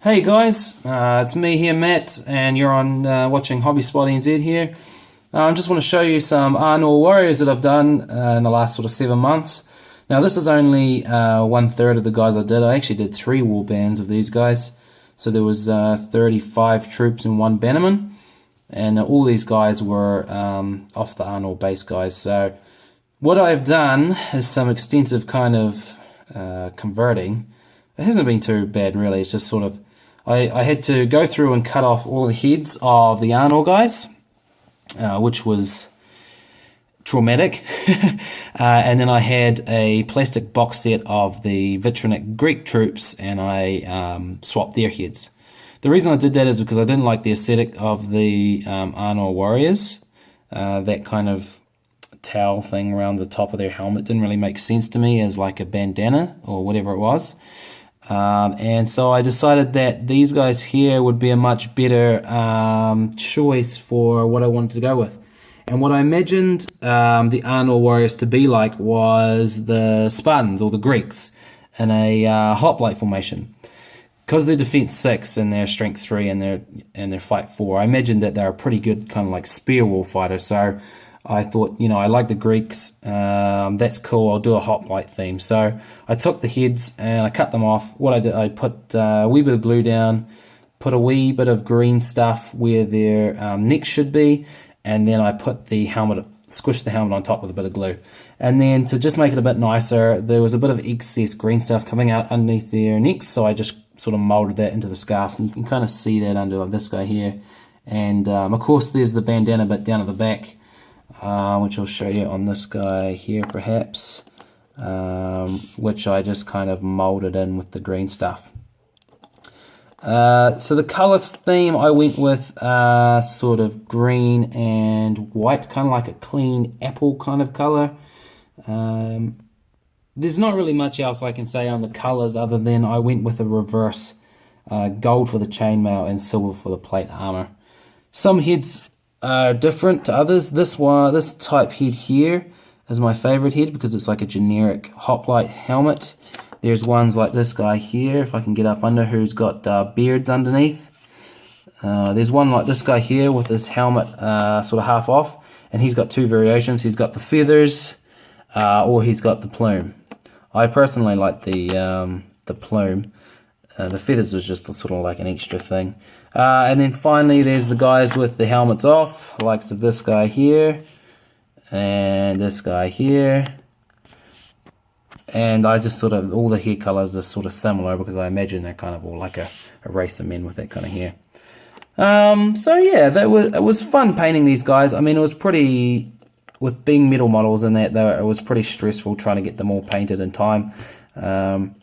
Hey guys, it's me here, Matt, and you're on watching Hobby Spot NZ here. I just want to show you some Arnor warriors that I've done in the last sort of 7 months. Now this is only 1/3 of the guys I did. I actually did 3 war bands of these guys. So there was 35 troops and 1 bannerman, and all these guys were off the Arnor base guys. So what I've done is some extensive kind of converting. It hasn't been too bad really. It's just sort of I had to go through and cut off all the heads of the Arnor guys, which was traumatic. And then I had a plastic box set of the Vitronic Greek troops, and I swapped their heads. The reason I did that is because I didn't like the aesthetic of the Arnor warriors. That kind of towel thing around the top of their helmet didn't really make sense to me as like a bandana or whatever it was. And so I decided that these guys here would be a much better choice for what I wanted to go with. And what I imagined the Arnor warriors to be like was the Spartans or the Greeks in a hoplite formation. Because they're defense 6 and they're strength 3 and they're fight 4, I imagined that they're a pretty good kind of like spear wall fighter. So I thought, you know, I like the Greeks, that's cool, I'll do a hoplite theme. So I took the heads and I cut them off. What I did, I put a wee bit of glue down, put a wee bit of green stuff where their necks should be, and then I put the helmet, squished the helmet on top with a bit of glue. And then to just make it a bit nicer, there was a bit of excess green stuff coming out underneath their necks, so I just sort of molded that into the scarves, and you can kind of see that under this guy here. And of course there's the bandana bit down at the back, which I'll show you on this guy here perhaps, which I just kind of molded in with the green stuff. So the colour theme I went with sort of green and white, kind of like a clean apple kind of colour. There's not really much else I can say on the colours other than I went with a reverse, gold for the chainmail and silver for the plate armour. Some heads are different to others. This type head here is my favourite head because it's like a generic hoplite helmet. There's ones like this guy here, if I can get up under, who's got beards underneath. There's one like this guy here with his helmet sort of half off, and he's got 2 variations. He's got the feathers, or he's got the plume. I personally like the plume. The feathers was just sort of like an extra thing. And then finally there's the guys with the helmets off, the likes of this guy here, and this guy here. And I just sort of, all the hair colours are sort of similar because I imagine they're kind of all like a race of men with that kind of hair. So yeah, it was fun painting these guys. I mean, it was pretty, with being metal models and that, it was pretty stressful trying to get them all painted in time. And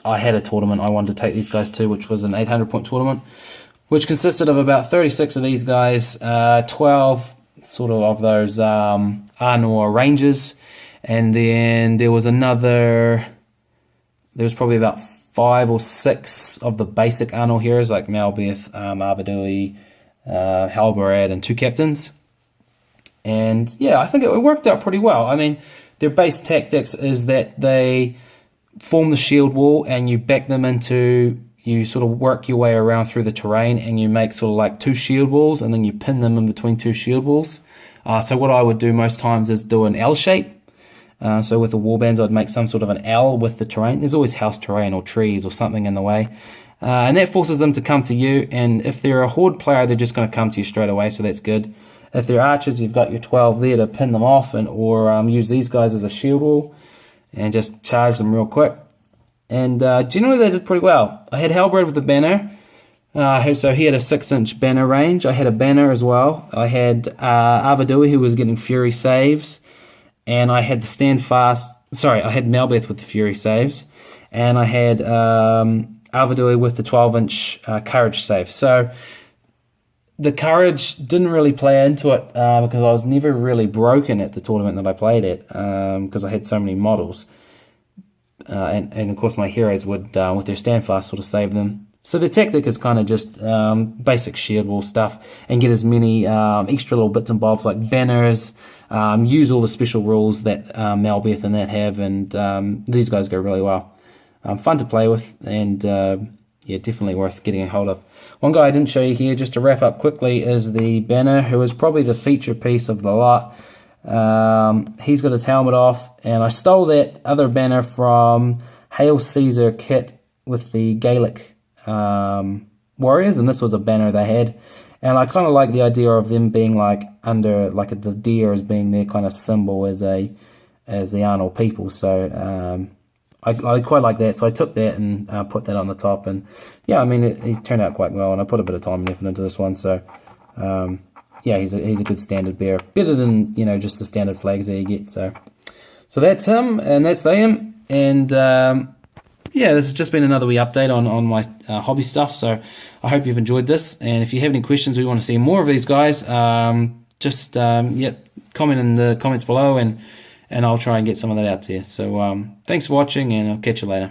I had a tournament I wanted to take these guys to, which was an 800-point tournament, which consisted of about 36 of these guys, 12 sort of those Arnor Rangers, and then there was probably about 5 or 6 of the basic Arnor heroes like Malbeth, Arbadui, Halbarad, and 2 captains. And yeah, I think it worked out pretty well. I mean, their base tactics is that they form the shield wall and you back them into, you sort of work your way around through the terrain and you make sort of like 2 shield walls, and then you pin them in between 2 shield walls. So what I would do most times is do an L shape. So with the warbands I'd make some sort of an L with the terrain. There's always house terrain or trees or something in the way. And that forces them to come to you, and if they're a horde player they're just going to come to you straight away, so that's good. If they're archers, you've got your 12 there to pin them off, and or use these guys as a shield wall and just charge them real quick. And generally they did pretty well. I had Halberd with the banner, so he had a 6-inch banner range. I had a banner as well. I had Arvadui, who was getting Fury saves, and I had the Standfast. Sorry, I had Malbeth with the Fury saves, and I had Arvadui with the 12-inch Courage save. So the Courage didn't really play into it because I was never really broken at the tournament that I played at because I had so many models. And of course my heroes would, with their Standfast, sort of save them. So the tactic is kind of just basic shield wall stuff, and get as many extra little bits and bobs like banners, use all the special rules that Malbeth and that have, and these guys go really well. fun to play with, and yeah, definitely worth getting a hold of. One guy I didn't show you here, just to wrap up quickly, is the banner, who is probably the feature piece of the lot. He's got his helmet off, and I stole that other banner from Hail Caesar kit with the Gaelic warriors, and this was a banner they had. And I kind of like the idea of them being like under, like the deer as being their kind of symbol as the Arnor people. So I quite like that. So I took that and put that on the top. And yeah, I mean, it turned out quite well. And I put a bit of time and effort into this one. So yeah, he's a good standard bearer. Better than, you know, just the standard flags that you get. So that's him, and that's them. And yeah, this has just been another wee update on my hobby stuff. So I hope you've enjoyed this. And if you have any questions or you want to see more of these guys, just yeah, comment in the comments below, and I'll try and get some of that out to you. So thanks for watching, and I'll catch you later.